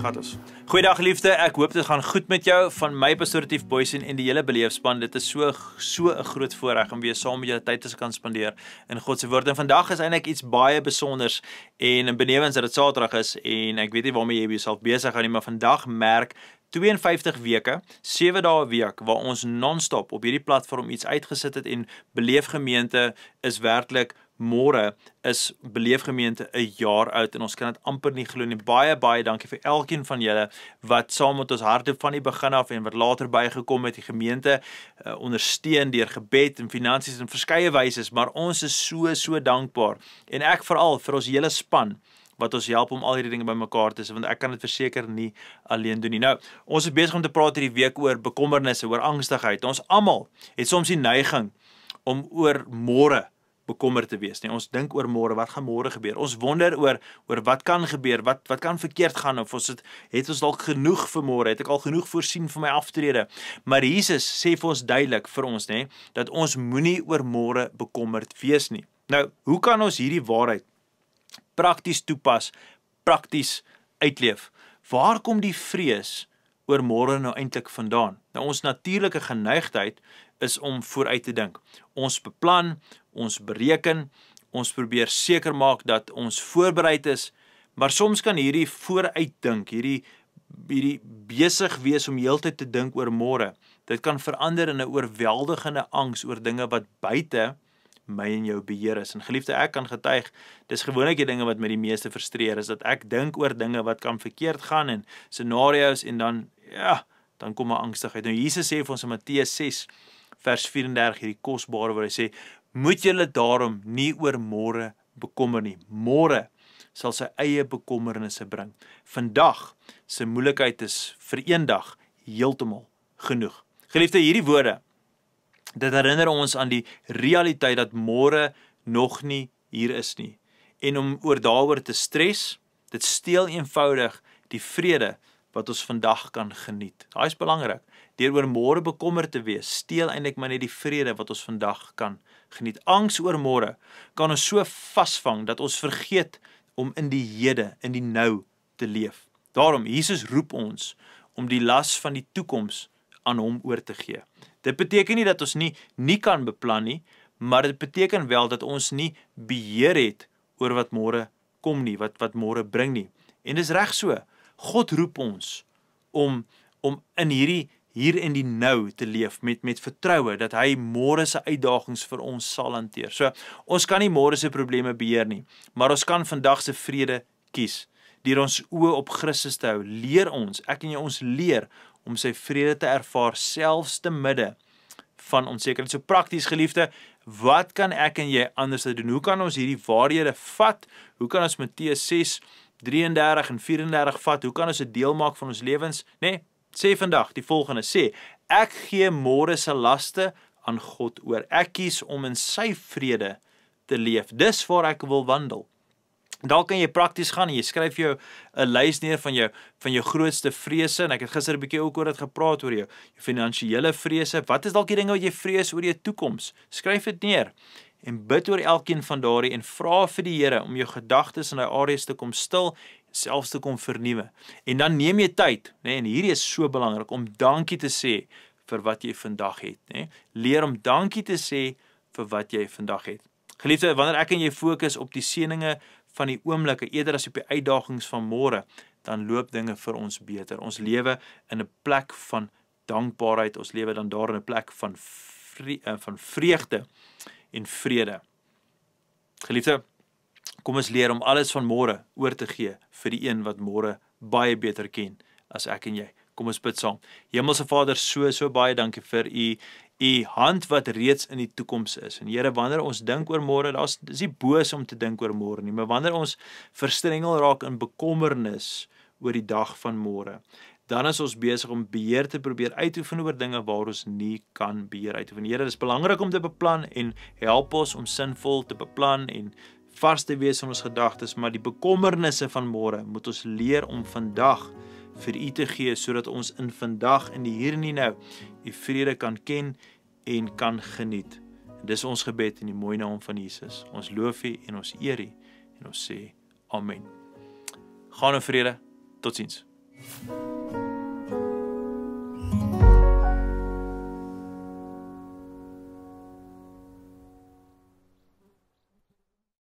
Gaat ons. Goeiedag geliefde, ek hoop dit gaan goed met jou. Van my Pastoor Tief Boysen en die hele beleefspan. Dit is so 'n groot voorreg om weer saam met julle tyd te kan spandeer in God se woord. En vandag is eintlik iets baie besonders en benewens dat dit Saterdag is en ek weet nie waarmee jy jouself besig hou nie, maar vandag merk 52 weke, 7 dae 'n week, waar ons non-stop op hierdie platform iets uitgesit het en Beleefgemeente is werklik môre is Beleefgemeente 'n jaar oud en ons kan dit amper nie glo nie. Baie dankie vir elkeen van julle wat saam met ons hardloop van die begin af en wat later bygekom het. Die gemeente ondersteun deur gebed en finansies en verskeie wyse, maar ons is so dankbaar. En ek veral vir ons hele span wat ons help om al hierdie dinge bymekaar te sit, want ek kan dit verseker nie alleen doen nie. Nou, ons is besig om te praat hierdie week oor bekommernisse, oor angstigheid. Ons almal het soms die neiging om oor môre bekommerd te wees. Nee, ons dink oor môre, wat gaan môre gebeur? Ons wonder oor wat kan gebeur, wat kan verkeerd gaan, of het ons dalk genoeg vir môre, het ek al genoeg voorsien vir my aftrede. Maar Jesus sê vir ons duidelik vir ons, nee, dat ons moenie oor môre bekommerd wees nie. Nou, hoe kan ons hierdie waarheid prakties toepas, prakties uitleef? Waar kom die vrees oor môre nou eintlik vandaan? Nou, ons natuurlike geneigtheid is om vooruit te dink. Ons beplan, ons bereken, ons probeer seker maak dat ons voorbereid is, maar soms kan hierdie vooruitdink, hierdie besig wees om heeltyd te dink oor môre, dit kan verander in 'n oorweldigende angs oor dinge wat buite my en jou beheer is. En geliefde, ek kan getuig, dis gewoonlik die dinge wat my die meeste frustreer, is dat ek dink oor dinge wat kan verkeerd gaan en scenario's en dan kom 'n angstigheid. Nou Jesus sê vir ons in Matteus 6 vers 34 hierdie kosbare waar hy sê, moet julle daarom nie oor môre bekommer nie. Môre sal sy eie bekommernisse bring. Vandag se moeilikheid is vir een dag heeltemal genoeg. Geliefde, hierdie woorde, dit herinner ons aan die realiteit dat môre nog nie hier is nie. En om daaroor te stres, dit steel eenvoudig die vrede wat ons vandag kan geniet. Daai is belangrik. Deur oor môre bekommerd te wees, steel eintlik maar net die vrede wat ons vandag kan geniet. Angs oor môre kan ons so vasvang dat ons vergeet om in die hede, in die nou te leef. Daarom, Jesus roep ons om die las van die toekoms aan hom oor te gee. Dit beteken nie dat ons nie kan beplan nie, maar dit beteken wel dat ons nie beheer het oor wat môre kom nie, wat môre bring nie. En dis reg so. God roep ons om in hier in die nou te leef met vertroue dat hy môre se uitdagings vir ons sal hanteer. So, ons kan nie môre se probleme beheer nie, maar ons kan vandag se vrede kies. Deur ons oë op Christus te hou, leer ons, ek en jy, ons leer om sy vrede te ervaar, selfs te midde van onsekerheid. So prakties, geliefde, wat kan ek en jy anders doen? Hoe kan ons hierdie waarhede vat? Hoe kan ons Matteus 6, 33 en 34 vat? Hoe kan ons dit deel maak van ons lewens? Nee, sê vandag die volgende, sê, ek gee môre se laste aan God oor. Ek kies om in sy vrede te leef. Dis waar ek wil wandel. Daar kan jy prakties gaan en jy skryf jou 'n lys neer van jou grootste vrese, en ek het gister 'n bietjie ook oor dit gepraat, oor jou finansiële vrese. Wat is dalk die dinge wat jy vrees oor jou toekoms? Skryf dit neer en bid oor elkeen van daardie en vra vir die Here om jou gedagtes in daai areas te kom stil, selfs te kom vernuwe. En dan neem jy tyd, en hierdie is so belangrik, om dankie te sê vir wat jy vandag het. Leer om dankie te sê vir wat jy vandag het. Geliefde, wanneer ek en jy fokus op die seëninge van die oomblikke eerder as op die uitdagings van môre, dan loop dinge vir ons beter. Ons lewe in 'n plek van dankbaarheid, ons lewe dan daar in 'n plek van vreugde en vrede. Geliefde, kom ons leer om alles van môre oor te gee vir die een wat môre baie beter ken as ek en jy. Kom ons bid saam. Hemelse Vader, so baie dankie vir u hand wat reeds in die toekoms is. En Here, wanneer ons dink oor môre, dis nie boos om te dink oor môre nie, maar wanneer ons verstrengel raak in bekommernis oor die dag van môre, dan is ons besig om beheer te probeer uitoefen oor dinge waar ons nie kan beheer uitoefen. Here, dis belangrik om te beplan en help ons om sinvol te beplan en vars te wees in ons gedagtes, maar die bekommernisse van môre moet ons leer om vandag vir u te gee, sodat ons in vandag, in die hier en die nou, u vrede kan ken en kan geniet. En dis ons gebed in die mooi naam van Jesus. Ons loof u en ons eer u en ons sê amen. Gaan in vrede, totsiens. Amen.